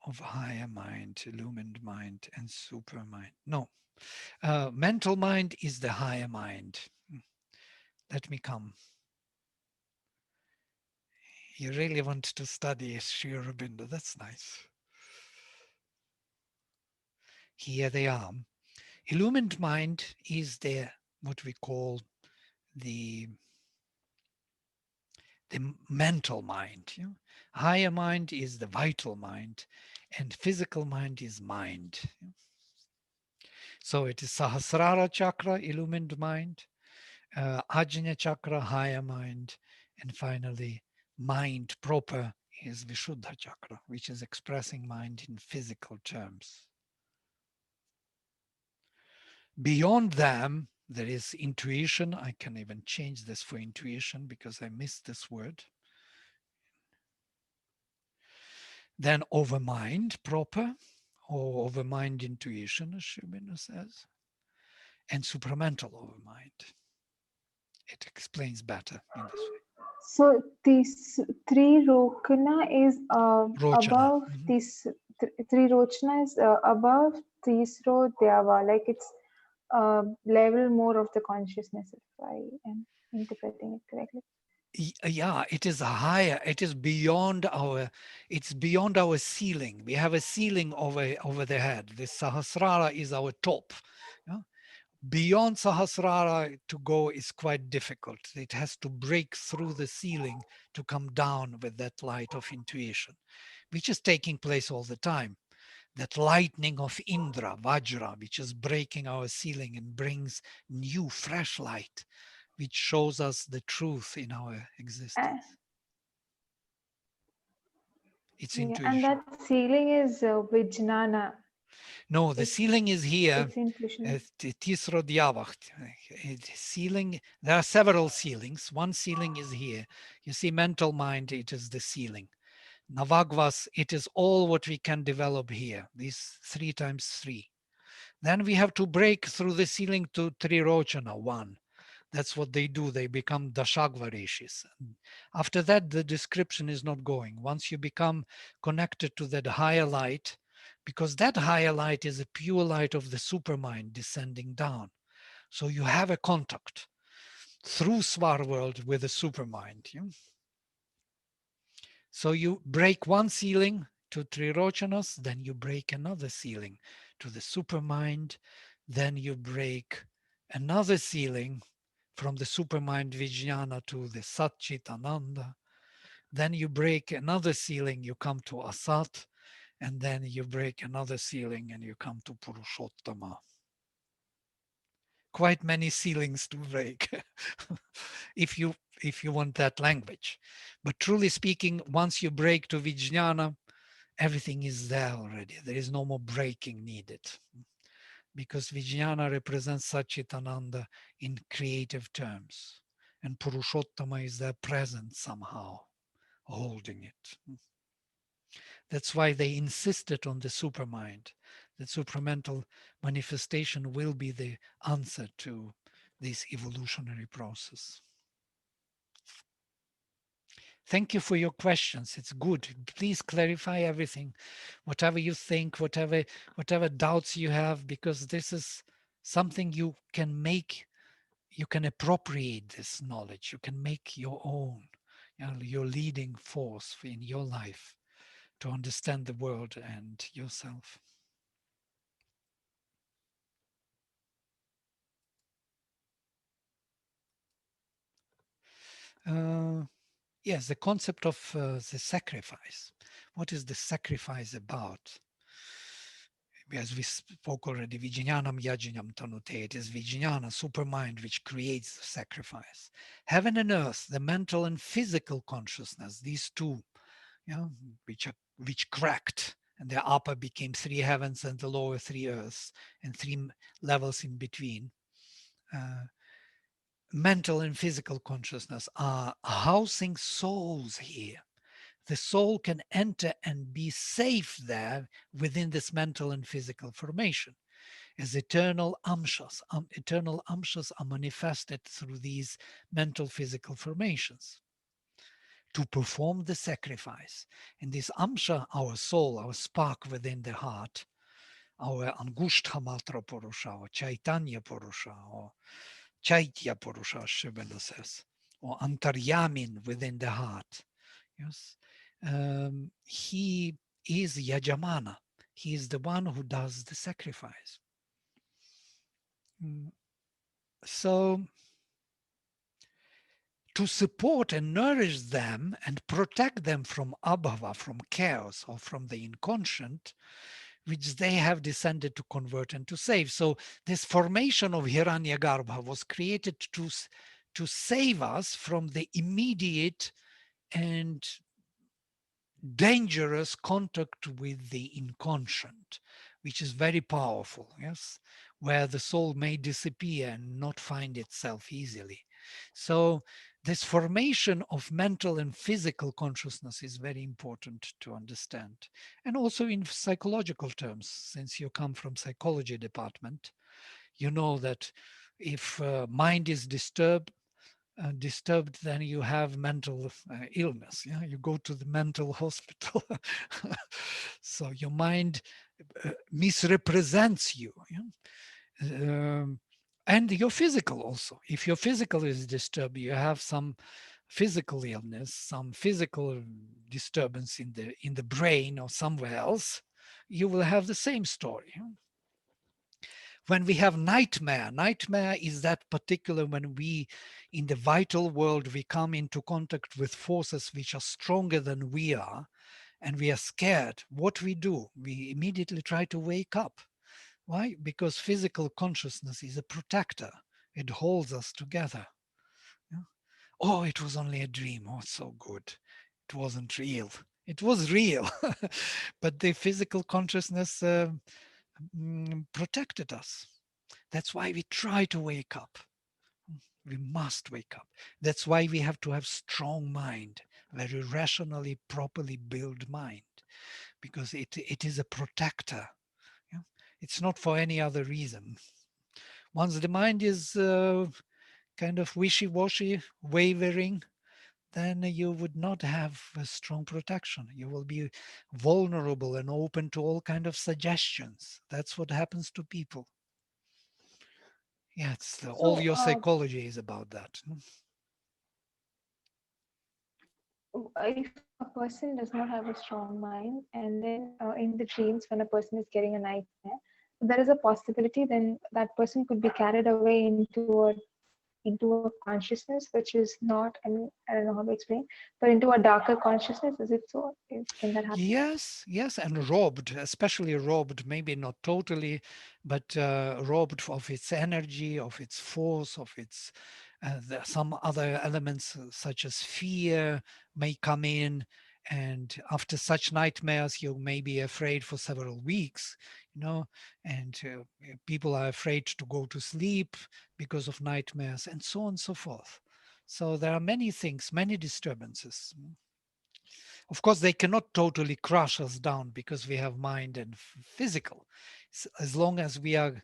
of higher mind, illumined mind, and supermind. No, mental mind is the higher mind. Let me come. You really want to study Sri Aurobindo. That's nice. Here they are. Illumined mind is the what we call the mental mind. Higher mind is the vital mind, and physical mind is mind. So it is Sahasrara chakra, illumined mind, Ajna chakra, higher mind, and finally mind proper is Vishuddha chakra, which is expressing mind in physical terms. Beyond them, there is intuition. I can even change this for intuition because I missed this word. Then over mind proper, or over mind intuition, as Shubhinu says. and supramental overmind. It explains better in this way. So this three Rokana is Rochana. above this three Rochana is above Tisro Dhyava, like it's level more of the consciousness, if I am interpreting it correctly. Yeah, it is higher. It is beyond our. It's beyond our ceiling. We have a ceiling over the head. The Sahasrara is our top. Yeah? Beyond Sahasrara to go is quite difficult. It has to break through the ceiling to come down with that light of intuition, which is taking place all the time. That lightning of Indra, Vajra, which is breaking our ceiling and brings new, fresh light, which shows us the truth in our Uh, existence. It's yeah, and that intuition. ceiling is Vijnana. No, the It's ceiling is here. it's intuition. Tisro Dhyavacht. Ceiling. There are several ceilings. One ceiling is here. You see, mental mind, it is the ceiling. Navagvas, it is all what we can develop here. These 3 times 3. Then we have to break through the ceiling to Trirochana, 1. That's what they do. They become Dashagva rishis. After that, the description is not going. Once you become connected to that higher light, because that higher light is a pure light of the supermind descending down. So you have a contact through Swar world with the supermind. Yeah? So you break one ceiling to Trirochanas, then you break another ceiling to the supermind, then you break another ceiling from the supermind Vijnana to the Satchit Ananda. Then you break another ceiling, you come to Asat, and then you break another ceiling and you come to Purushottama. Quite many ceilings to break if you want that language. But truly speaking, once you break to Vijnana, everything is there already. There is no more breaking needed because Vijnana represents Satchitananda in creative terms. And Purushottama is there present somehow, holding it. That's why they insisted on the supermind. That supramental manifestation will be the answer to this evolutionary process. Thank you for your questions. It's good. Please clarify everything, whatever you think, whatever doubts you have, because this is something you can make. You can appropriate this knowledge. You can make your own, your leading force in your life to understand the world and yourself. Yes, the concept of the sacrifice. What is the sacrifice about? As we spoke already, Vijnanam Yajnam Tanute, it is Vijnana, supermind, which creates the sacrifice. Heaven and earth, the mental and physical consciousness, these two, which cracked, and the upper became 3 heavens and the lower 3 earths, and 3 levels in between. Mental and physical consciousness are housing souls here. The soul can enter and be safe there within this mental and physical formation, as eternal amshas. Eternal amshas are manifested through these mental physical formations to perform the sacrifice. And this amsha, our soul, our spark within the heart, our Angushtamatra Purusha, or Chaitanya Purusha, or Chaitya Purusha, Shibala says, or Antaryamin within the heart. Yes, he is Yajamana. He is the one who does the sacrifice. So to support and nourish them and protect them from abhava, from chaos, or from the inconscient, which they have descended to convert and to save. So this formation of Hiranyagarbha was created to save us from the immediate and dangerous contact with the inconscient, which is very powerful, yes, where the soul may disappear and not find itself easily. So this formation of mental and physical consciousness is very important to understand. And also in psychological terms, since you come from psychology department, You know that if mind is disturbed, then you have mental illness. Yeah, you go to the mental hospital. So your mind misrepresents you. Yeah? And your physical also. If your physical is disturbed, you have some physical illness, some physical disturbance in the brain or somewhere else, you will have the same story. When we have nightmare is that particular when we, in the vital world, we come into contact with forces which are stronger than we are, and we are scared. What we do, we immediately try to wake up. Why? Because physical consciousness is a protector. It holds us together. Yeah? Oh, it was only a dream. Oh, so good. It wasn't real. It was real, but the physical consciousness protected us. That's why we try to wake up. We must wake up. That's why we have to have strong mind, very rationally, properly built mind, because it is a protector. Yeah? It's not for any other reason. Once the mind is kind of wishy-washy, wavering, then you would not have a strong protection. You will be vulnerable and open to all kind of suggestions. That's what happens to people. Yeah, all So, your psychology is about that. if a person does not have a strong mind, and then in the dreams, when a person is getting a nightmare, there is a possibility then that person could be carried away into a consciousness which is not. I mean, I don't know how to explain, but into a darker consciousness. Is it so? Can that happen? Yes, and robbed, especially robbed, maybe not totally, but robbed of its energy, of its force, of its some other elements such as fear may come in. And after such nightmares, you may be afraid for several weeks, and people are afraid to go to sleep because of nightmares, and so on and so forth. So there are many things, many disturbances. Of course, they cannot totally crush us down because we have mind and physical. As long as we are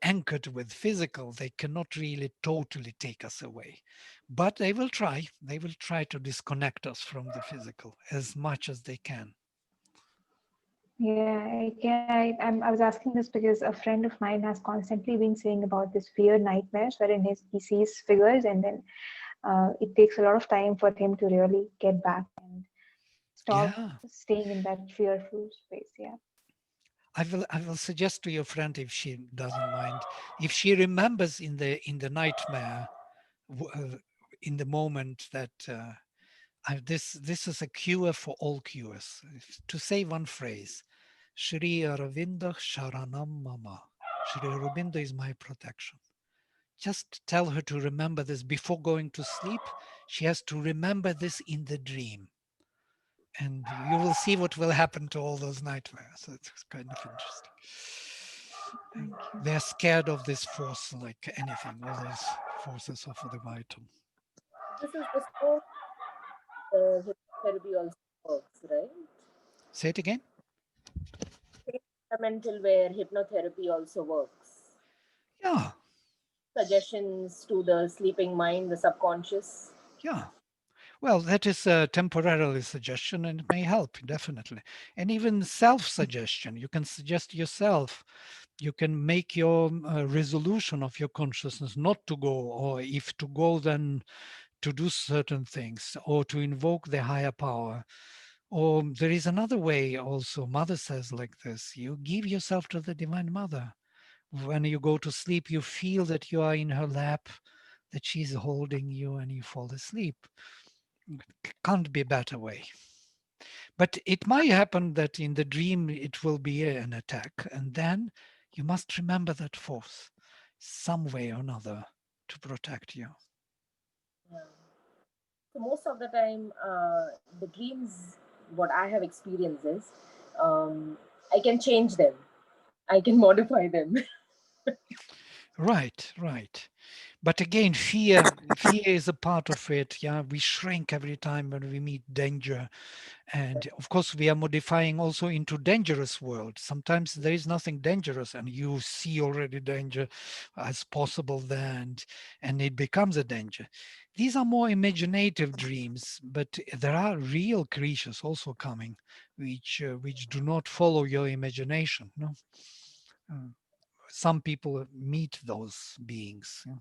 anchored with physical, they cannot really totally take us away. But they will try. They will try to disconnect us from the physical as much as they can. Yeah, I was asking this because a friend of mine has constantly been saying about this weird nightmares wherein he sees figures, and then it takes a lot of time for him to really get back and stop Yeah. staying in that fearful space. Yeah. I will suggest to your friend, if she doesn't mind, if she remembers in the nightmare, in the moment that this is a cure for all cures. To say one phrase, Shri Aurobindo Sharanam Mama. Shri Aurobindo is my protection. Just tell her to remember this before going to sleep. She has to remember this in the dream. And you will see what will happen to all those nightmares. It's kind of interesting. Thank you. They're scared of this force like anything, all those forces of the vital. This is the scope where hypnotherapy also works, right? Say it again. Fundamental where hypnotherapy also works. Yeah, Suggestions to the sleeping mind, the subconscious. yeah. Well, that is a temporarily suggestion and it may help, definitely. And even self-suggestion, you can suggest yourself. You can make your resolution of your consciousness not to go, or if to go, then to do certain things, or to invoke the higher power. Or there is another way also. Mother says like this, you give yourself to the Divine Mother. When you go to sleep, you feel that you are in her lap, that she's holding you, and you fall asleep. Can't be a better way. But it might happen that in the dream it will be an attack, and then you must remember that force some way or another to protect you. Yeah. So most of the time, the dreams, what I have experienced is, I can change them. I can modify them. Right, right. But again, fear is a part of it. Yeah, we shrink every time when we meet danger. And of course, we are modifying also into dangerous world. Sometimes there is nothing dangerous and you see already danger as possible there, and it becomes a danger. These are more imaginative dreams, but there are real creatures also coming, which do not follow your imagination. No? Uh, some people meet those beings. Yeah.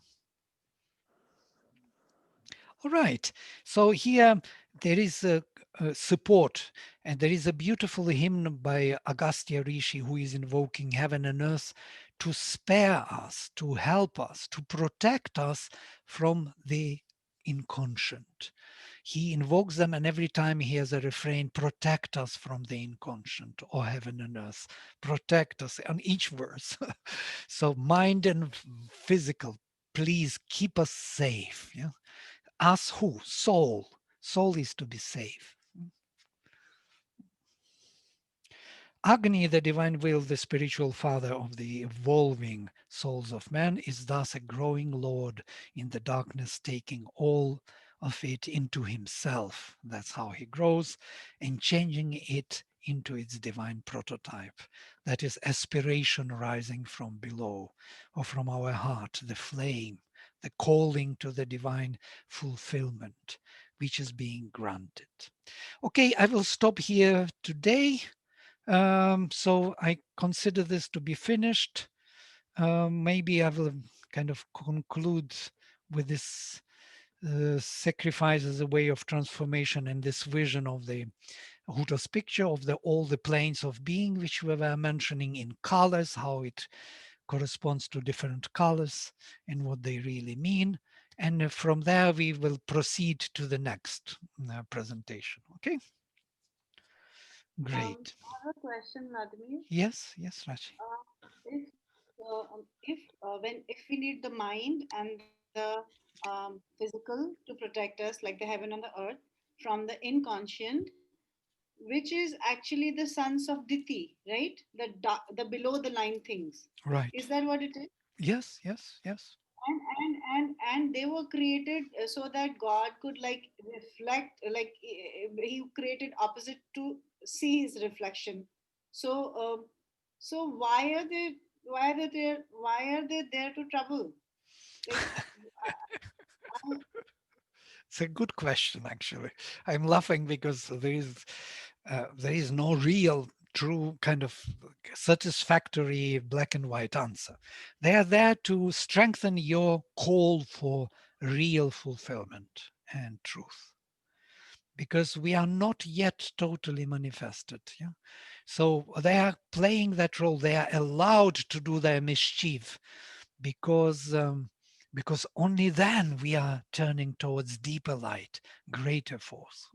All right. So here there is a support, and there is a beautiful hymn by Agastya Rishi who is invoking heaven and earth to spare us, to help us, to protect us from the inconscient. He invokes them, and every time he has a refrain, protect us from the inconscient, or heaven and earth, protect us on each verse. So, mind and physical, please keep us safe. Yeah, us who? Soul. Soul is to be safe. Agni, the divine will, the spiritual father of the evolving souls of man, is thus a growing Lord in the darkness, taking all of it into himself. That's how he grows, and changing it into its divine prototype. That is aspiration rising from below, or from our heart, the flame, the calling to the divine fulfillment, which is being granted. Okay, I will stop here today. So I consider this to be finished. Maybe I will kind of conclude with this sacrifice as a way of transformation and this vision of the Huto's picture of all the planes of being, which we were mentioning in colors, how it corresponds to different colors and what they really mean. And from there, we will proceed to the next presentation. Okay, great. I have a question, Vladimir. Yes, yes, Rachi. If we need the mind and the physical to protect us, like the heaven and the earth, from the inconscient, which is actually the sons of Diti, right? The below the line things. Is Right. that what it is? Yes, yes, yes. And they were created so that God could like reflect, like he created opposite to see his reflection. So so why are they there to trouble, like It's a good question, actually. I'm laughing because there is no real, true kind of satisfactory black and white answer. They are there to strengthen your call for real fulfillment and truth, because we are not yet totally manifested. Yeah. So they are playing that role. They are allowed to do their mischief because only then we are turning towards deeper light, greater force.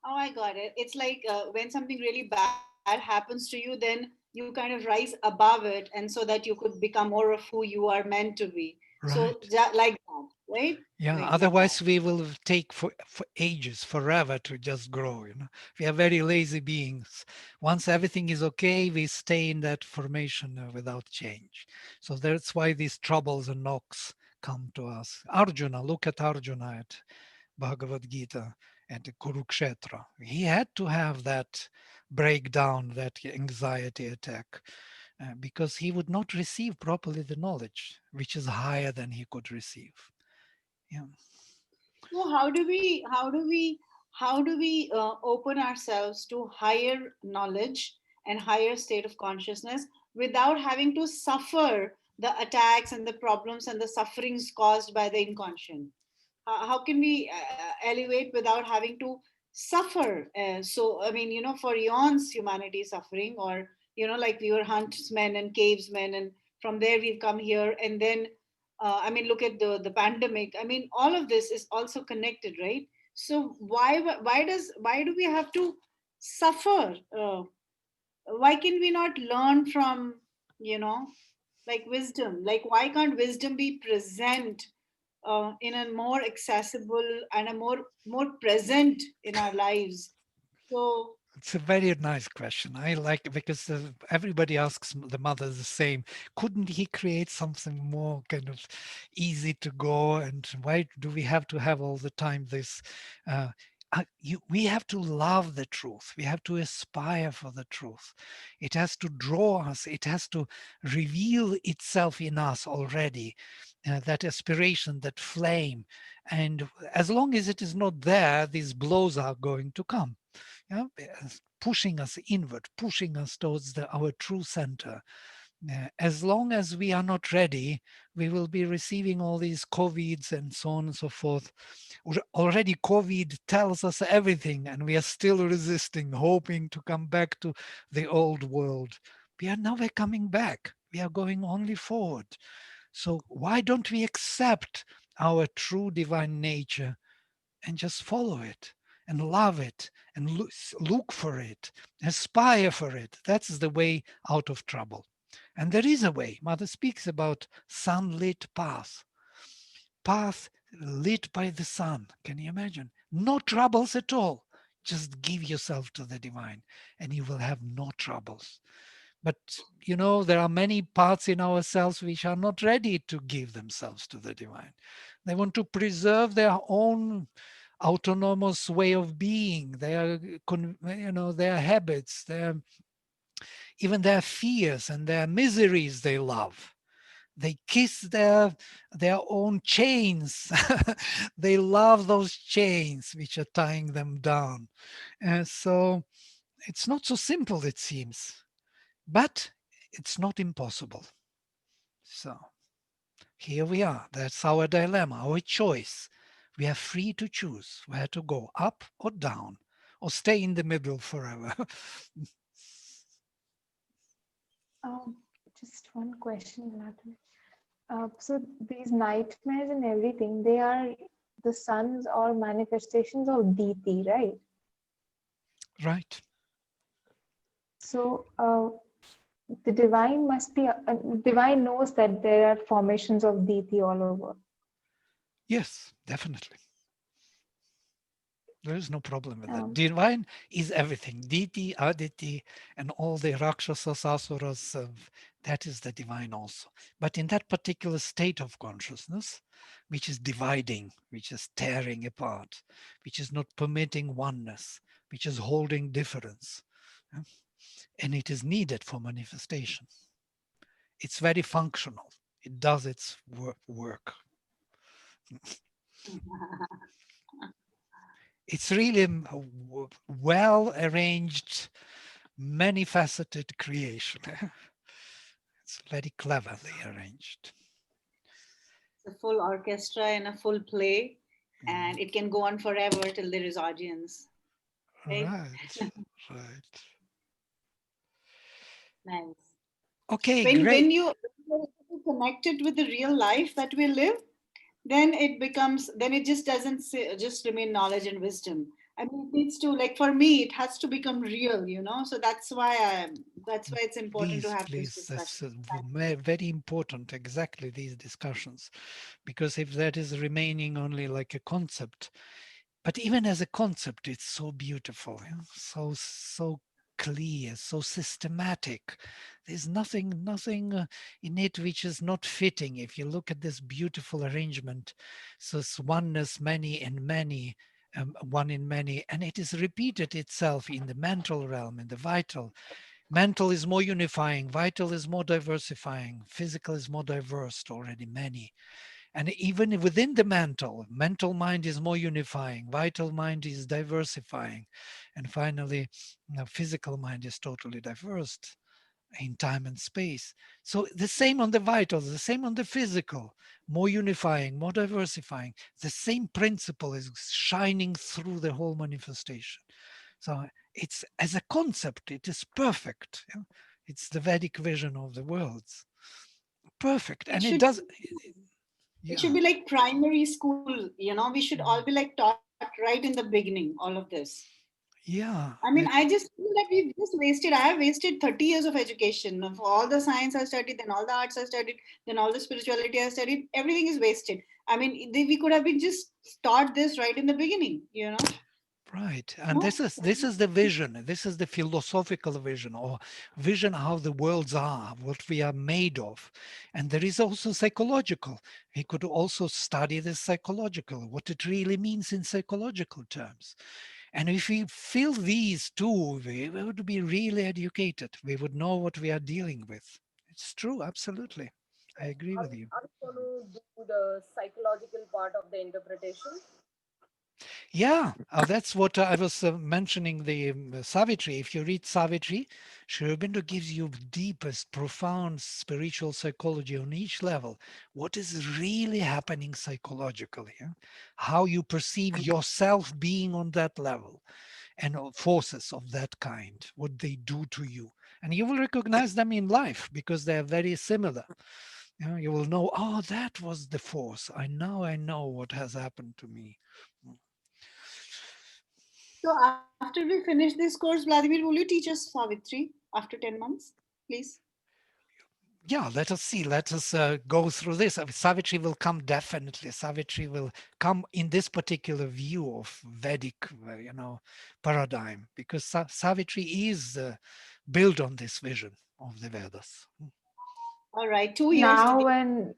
oh, I got it. It's like when something really bad happens to you, then you kind of rise above it, and so that you could become more of who you are meant to be. So Right. like that, right? Yeah. Like that. Otherwise, we will take for ages, forever to just grow. We are very lazy beings. Once everything is okay, we stay in that formation without change. So that's why these troubles and knocks come to us. Arjuna, look at Arjuna at Bhagavad Gita and the Kurukshetra. He had to have that breakdown, that anxiety attack, because he would not receive properly the knowledge, which is higher than he could receive. Yeah. So how do we open ourselves to higher knowledge and higher state of consciousness without having to suffer the attacks and the problems and the sufferings caused by the inconscient? How can we elevate without having to suffer? So I mean, for eons humanity is suffering, or like we were huntsmen and cavesmen, and from there we've come here, and then I mean, look at the pandemic. I mean, all of this is also connected, right? So why do we have to suffer? Why can we not learn from, you know like wisdom? Like, why can't wisdom be present in a more accessible and a more present in our lives? So It's a very nice question. I like it because everybody asks the mothers the same. Couldn't he create something more kind of easy to go? And why do we have to have all the time this? Uh, we have to love the truth. We have to aspire for the truth. It has to draw us. It has to reveal itself in us already. That aspiration, that flame. And as long as it is not there, these blows are going to come, yeah, pushing us inward, pushing us towards our true center. As long as we are not ready, we will be receiving all these COVIDs and so on and so forth. Already COVID tells us everything, and we are still resisting, hoping to come back to the old world. We are never coming back. We are going only forward. So why don't we accept our true divine nature and just follow it and love it and look for it, aspire for it? That's the way out of trouble. And there is a way. Mother speaks about sunlit path lit by the sun. Can you imagine? No troubles at all. Just give yourself to the divine and you will have no troubles. But there are many parts in ourselves which are not ready to give themselves to the divine. They want to preserve their own autonomous way of being, their habits, even their fears and their miseries they love. They kiss their own chains. They love those chains which are tying them down. And so it's not so simple, it seems, but it's not impossible. So here we are. That's our dilemma, our choice. We are free to choose where to go, up or down, or stay in the middle forever. Um, just one question, Nathan. So these nightmares and everything, they are the sons or manifestations of Deity, right? Right. So the divine must be, divine knows that there are formations of Deity all over. Yes, definitely. There is no problem with that. Um, Divine is everything. Diti, Aditi, and all the Rakshasas, Asuras, that is the divine also. But in that particular state of consciousness, which is dividing, which is tearing apart, which is not permitting oneness, which is holding difference, yeah, and it is needed for manifestation. It's very functional. It does its work. It's really a well arranged, many faceted creation. It's very cleverly arranged. It's a full orchestra and a full play, Mm. and it can go on forever till there is audience. Right? Right, right. Nice. Okay, When great. you connect it with the real life that we live, then it just doesn't just remain knowledge and wisdom. I mean, it needs to, like, for me, it has to become real, so that's why it's important to Please, have this please, discussion. that's very important, exactly these discussions, because if that is remaining only like a concept, but even as a concept, it's so beautiful, so clear, so systematic. There's nothing in it which is not fitting. If you look at this beautiful arrangement, so it's oneness, many and many, one in many, and it is repeated itself in the mental realm, in the vital. Mental is more unifying, vital is more diversifying, physical is more diverse, already many. And even within the mental mind is more unifying, vital mind is diversifying, and finally physical mind is totally diverse in time and space. So the same on the vital, the same on the physical, more unifying, more diversifying. The same principle is shining through the whole manifestation. So it's, as a concept, it is perfect. It's the Vedic vision of the worlds. Perfect. It And it should does, it should yeah. be like primary school. We should all be Mm. like taught right in the beginning, all of this. Yeah, I mean, I just feel that we've just wasted. I have wasted 30 years of education, of all the science I studied, then all the arts I studied, then all the spirituality I studied. Everything is wasted. I mean, we could have been just taught this right in the beginning. Right. And No? this is the vision. This is the philosophical vision, or vision how the worlds are, what we are made of. And there is also psychological. We could also study the psychological, what it really means in psychological terms. And if we feel these two, we would be really educated. We would know what we are dealing with. It's true, absolutely. I agree with you. Are we going to do the psychological part of the interpretation? Yeah, that's what I was mentioning the Savitri. If you read Savitri, Sri Aurobindo gives you deepest, profound spiritual psychology on each level. What is really happening psychologically? Yeah? How you perceive yourself being on that level, and forces of that kind, what they do to you. And you will recognize them in life because they are very similar. You will know, oh, that was the force. I know what has happened to me. Mm. So after we finish this course, Vladimir, will you teach us Savitri after 10 months, please? Yeah, let us see. Let us go through this. Savitri will come definitely. Savitri will come in this particular view of Vedic, paradigm, because Savitri is built on this vision of the Vedas. All right, 2 years to Now, get. when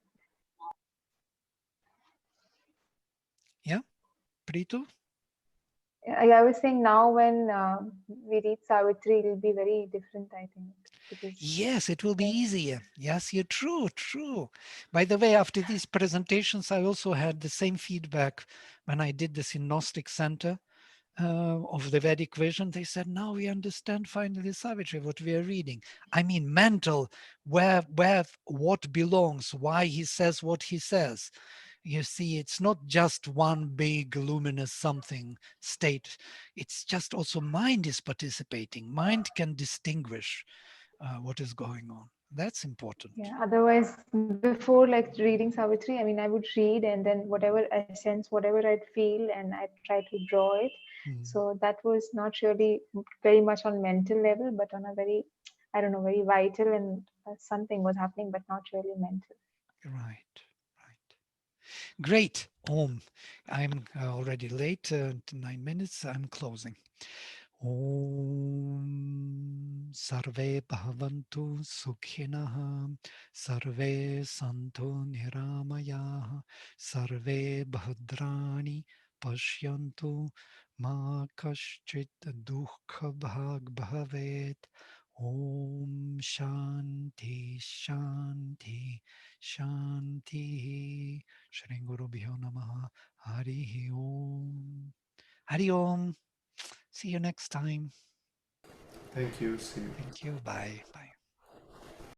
Yeah, Pritu? I was saying now when we read Savitri, it'll be very different, I think, because Yes, it will be then easier. Yes, you're true, true. By the way, after these presentations, I also had the same feedback when I did this in Gnostic Center of the Vedic vision. They said, now we understand finally Savitri, what we are reading. I mean, mental, where what belongs, why he says what he says. You see, it's not just one big luminous something state. It's just also mind is participating. Mind can distinguish what is going on. That's important. yeah. Otherwise, before like reading Savitri, I mean, I would read and then whatever I sense, whatever I'd feel, and I'd try to draw it. Mm, So that was not really very much on mental level, but on a very, I don't know, very vital and something was happening, but not really mental. right, right. Great. Om. I'm already late, 9 minutes. I'm closing. Om Sarve Bhavantu Sukhinah Sarve Santu Niramayah Sarve Bhadrani Pashyantu Ma Kaschit Dukha Bhag Bhavet Om Shanti Shanti Shanti Shri Guru Bhyo Namaha Hari Om Hari Om. See you next time. Thank you. See you. Thank you. Bye. Bye.